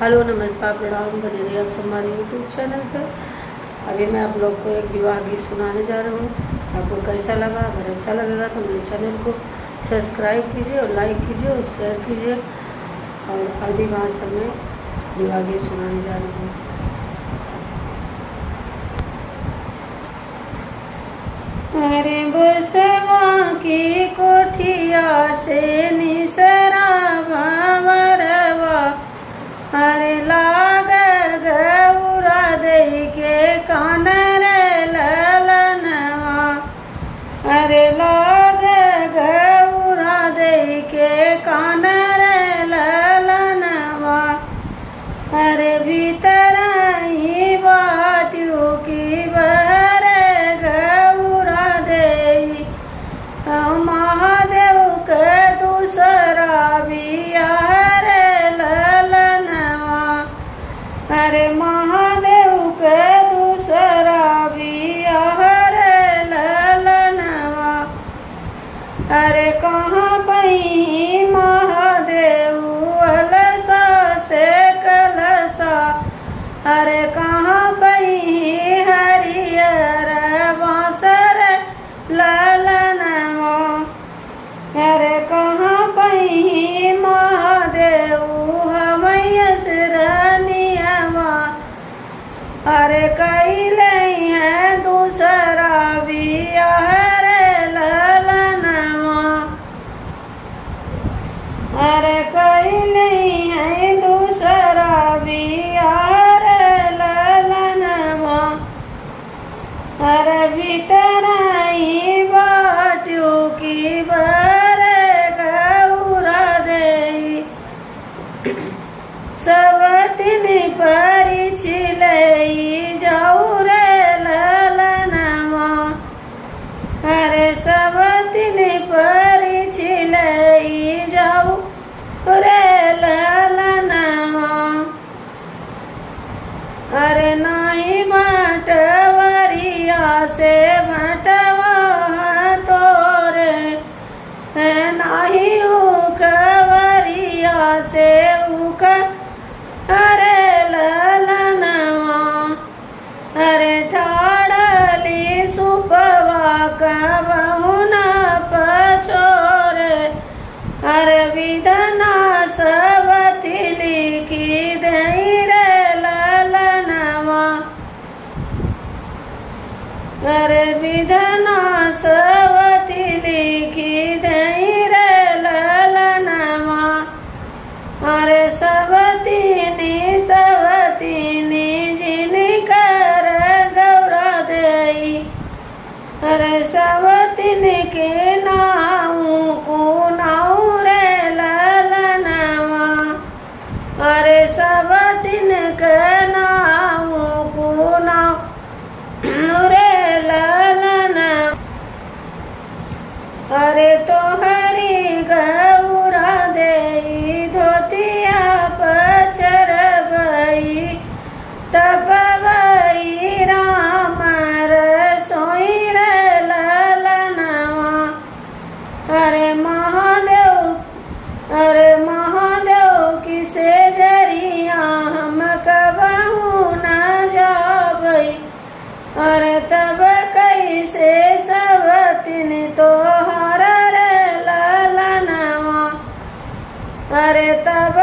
Hello नमस्कार प्रणाम, बने रहिए आप सब हमारे यूट्यूब चैनल पर। अभी मैं आप लोग को एक विवाह गीत सुनाने जा रहा हूँ। आपको कैसा लगा? अगर अच्छा लगेगा तो मेरे चैनल को सब्सक्राइब कीजिए और लाइक कीजिए और शेयर कीजिए। और अवधी भाषा में विवाह गीत सुनाने जा रहा हूँ। अरे बसवा की कोठिया से निसरा भंवरवा, अरे लाग गौरा दई के कान रे ललनवा, अरे लाग गौरा दई के कान रे ललनवा, अरे भीतर ही बाटियों की बहरे गौरा दई, महादेव के दूसरा बियाह रे ललनवा, अरे महादेव के दूसरा बियाह रे ललनवा, अरे कहाँ पई महादेव अलसा से कलसा, अरे कहाँ पई हरियर बांसर ललनवा, अरे कहाँ पई महादेव हमयस रनियवा, अरे कैले है दूसरा बियाह रे ललनवा, अरे कैले है दूसरा बियाह रे ललनवा, अरे भीतर ही बाटियों की बरे गौरा दई, सब दिन परिचिलई जाऊ रे ललनवा, अरे सब दिन परिचिलई जाऊ रे ललनवा, अरे नाही बटवरिया से बटवा तोरे, नाही उखवरिया से उख अरे ललनवा, अरे ठाड़ली सुपवा कबहु न पछोरे, अरे विधना सब तिली की दई रे ललनवा, अरे विधना सब तिली की दई रे ललनवा, अरे सवतीनी जिनकर गौरा दई, अरे सवतीन के नाऊ को नाऊ रे ललनवा, अरे सवतीन के नाऊ को नाऊ रे ललनवा, अरे तोहरी गौरा दई धोतिया पचरबई, तपबई राम रसोई रे ललनवा, अरे महादेव किसे जरिया हम कबहू न जाबई, अरे तब कैसे सब दिन तोहर रे ललनवा, अरे तब